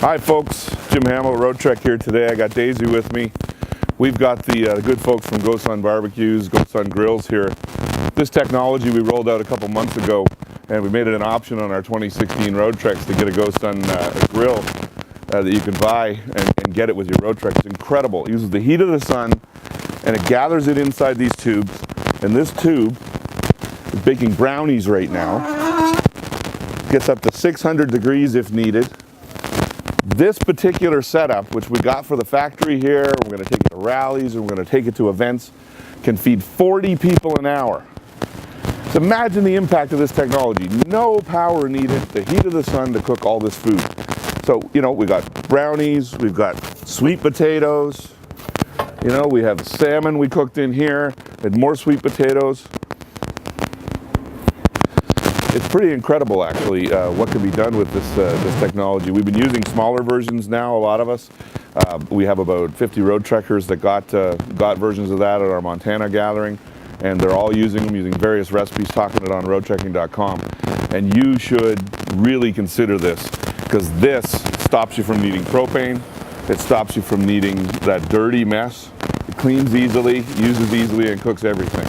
Hi folks, Jim Hamill, Roadtrek here today. I got Daisy with me. We've got the good folks from GoSun Barbecues, GoSun Grills here. This technology we rolled out a couple months ago, and we made it an option on our 2016 Roadtreks to get a GoSun grill that you can buy and get it with your Roadtrek. It's incredible. It uses the heat of the sun and it gathers it inside these tubes. And this tube is baking brownies right now. Gets up to 600 degrees if needed. This particular setup, which we got for the factory here, we're going to take it to rallies and we're going to take it to events, can feed 40 people an hour. So imagine the impact of this technology. No power needed, the heat of the sun to cook all this food. So, you know, we got brownies, we've got sweet potatoes, you know, we have salmon we cooked in here, and more sweet potatoes. It's pretty incredible, actually, what can be done with this technology. We've been using smaller versions now, a lot of us. We have about 50 Roadtrekkers that got versions of that at our Montana gathering, and they're all using them, using various recipes, talking it on roadtrekking.com. And you should really consider this, because this stops you from needing propane. It stops you from needing that dirty mess. It cleans easily, uses easily, and cooks everything.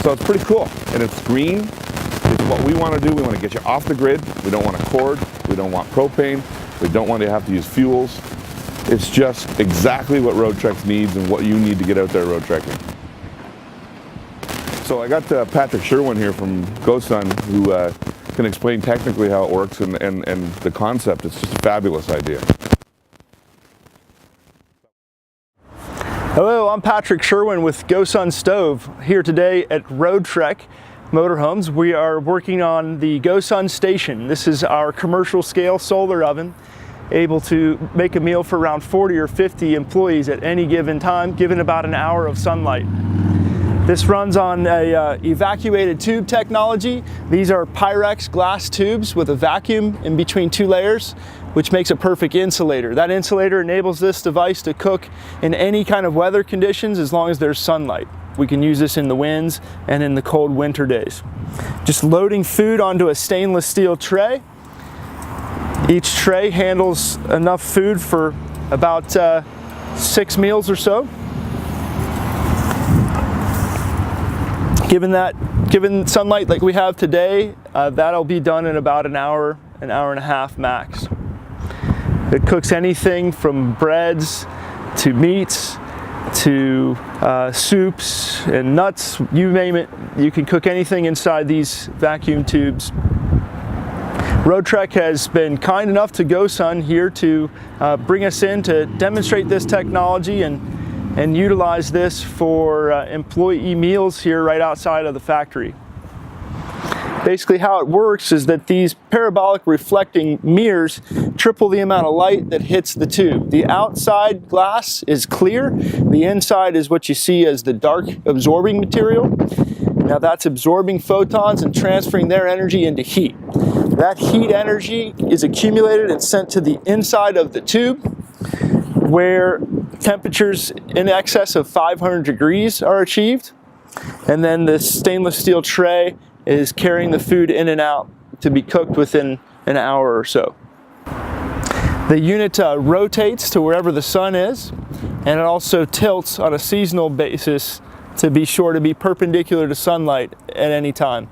So it's pretty cool, and it's green. It's what we want to do. We want to get you off the grid. We don't want a cord. We don't want propane. We don't want to have to use fuels. It's just exactly what Roadtrek needs and what you need to get out there road trekking. So I got Patrick Sherwin here from GoSun, who can explain technically how it works and the concept. It's just a fabulous idea. Hello, I'm Patrick Sherwin with GoSun Stove, here today at Roadtrek Motorhomes. We are working on the GoSun Station. This is our commercial scale solar oven, able to make a meal for around 40 or 50 employees at any given time, given about an hour of sunlight. This runs on a evacuated tube technology. These are Pyrex glass tubes with a vacuum in between two layers, which makes a perfect insulator. That insulator enables this device to cook in any kind of weather conditions as long as there's sunlight. We can use this in the winds and in the cold winter days. Just loading food onto a stainless steel tray. Each tray handles enough food for about 6 meals or so. Given sunlight like we have today, that'll be done in about an hour and a half max. It cooks anything from breads to meats to soups and nuts, you name it. You can cook anything inside these vacuum tubes. Roadtrek has been kind enough to GoSun here to bring us in to demonstrate this technology and utilize this for employee meals here right outside of the factory. Basically how it works is that these parabolic reflecting mirrors triple the amount of light that hits the tube. The outside glass is clear, the inside is what you see as the dark absorbing material. Now that's absorbing photons and transferring their energy into heat. That heat energy is accumulated and sent to the inside of the tube, where temperatures in excess of 500 degrees are achieved. And then this stainless steel tray is carrying the food in and out to be cooked within an hour or so. The unit rotates to wherever the sun is, and it also tilts on a seasonal basis to be sure to be perpendicular to sunlight at any time.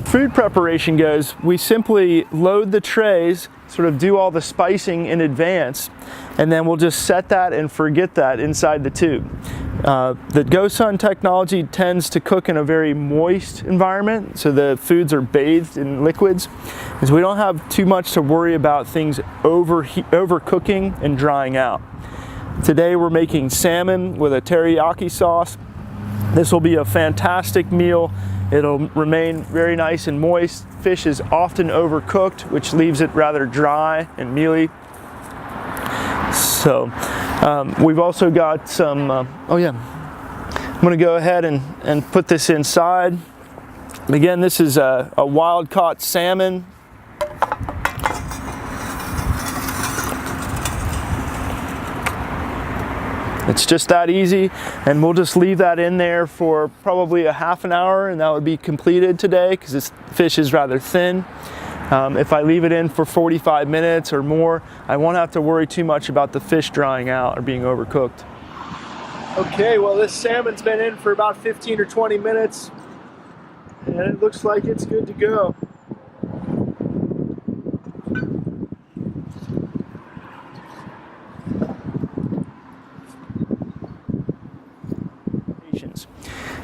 Food preparation goes, we simply load the trays, sort of do all the spicing in advance, and then we'll just set that and forget that inside the tube. The GoSun technology tends to cook in a very moist environment, so the foods are bathed in liquids, because we don't have too much to worry about things overcooking and drying out. Today we're making salmon with a teriyaki sauce. This will be a fantastic meal. It'll remain very nice and moist. Fish is often overcooked, which leaves it rather dry and mealy. So we've also got some, oh yeah, I'm gonna go ahead and put this inside. Again, this is a wild caught salmon. It's just that easy, and we'll just leave that in there for probably a half an hour, and that would be completed today because this fish is rather thin. If I leave it in for 45 minutes or more, I won't have to worry too much about the fish drying out or being overcooked. Okay, well, this salmon's been in for about 15 or 20 minutes, and it looks like it's good to go.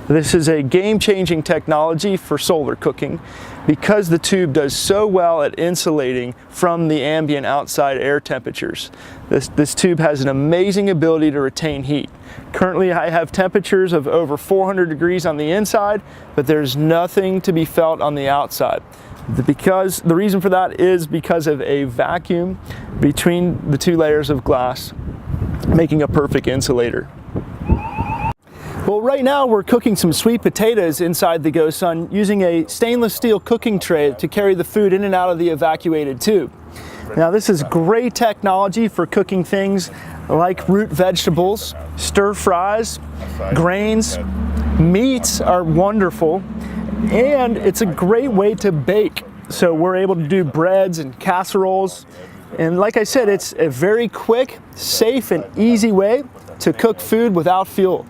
This is a game-changing technology for solar cooking because the tube does so well at insulating from the ambient outside air temperatures. This tube has an amazing ability to retain heat. Currently I have temperatures of over 400 degrees on the inside, but there's nothing to be felt on the outside. The reason for that is because of a vacuum between the two layers of glass, making a perfect insulator. Well, right now we're cooking some sweet potatoes inside the GoSun using a stainless steel cooking tray to carry the food in and out of the evacuated tube. Now, this is great technology for cooking things like root vegetables, stir fries, grains. Meats are wonderful, and it's a great way to bake. So we're able to do breads and casseroles. And like I said, it's a very quick, safe, and easy way to cook food without fuel.